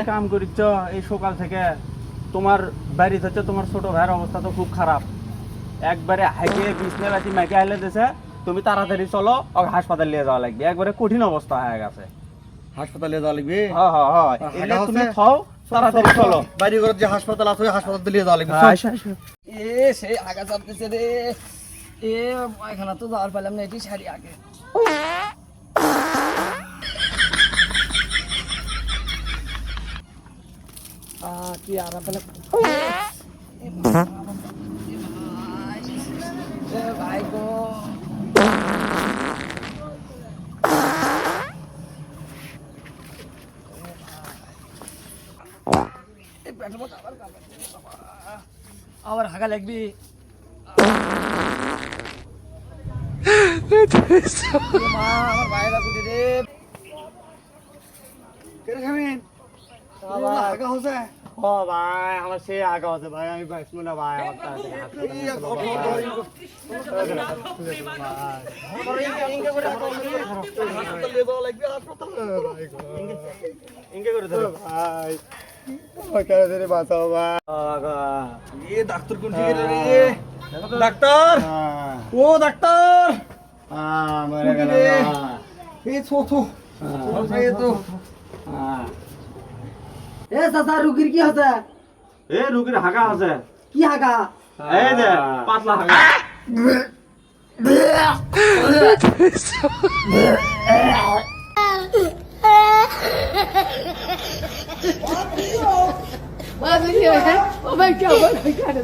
কাম করিচ্ছ এই সকাল থেকে? তোমার বাড়িতে হচ্ছে তোমার ছোট ভাইয়ের অবস্থা তো খুব খারাপ, একবারে হাইকে বিছনা বাতি মাইকে আইলে দিছে। তুমি তাড়াতাড়ি চলো, ওকে হাসপাতাল নিয়ে যাওয়া লাগবে, একবারে কঠিন অবস্থা হয়ে গেছে। হাসপাতালে যাওয়া লাগবে? হ্যাঁ হ্যাঁ হ্যাঁ, এলে তুমি খাও, তাড়াতাড়ি চলো। বাড়ি ঘর যে হাসপাতাল আছে ওই হাসপাতাল নিয়ে যাওয়া লাগবে। এ সেই আগা চাপতেছে রে। এ পায়খানা তো যাওয়ার পেলাম না, এটি সারি আগে। কি আরাম পেলাম। ভাই গো, আবার হাগা লাগবি। মা আমার ভাইরা কুটি রে। কেরে খাবেন? আগা হচ্ছে? ও ভাই, আমার সে আগা আছে ভাই, আমি বাঁচবো না ভাই। আমার ইনকে করে ধরো ভাই, বাঁচাও ভাই। ডাক্তার কোন দিকে রে? ডাক্তার, ও ডাক্তার, মরে গেল এই ছোট এ চাচা, রুগীর কি আছে? এ রুগীর হাগা আছে। কি হাগা? এই যে পাতলা হাগা। Oh my God! Oh my God!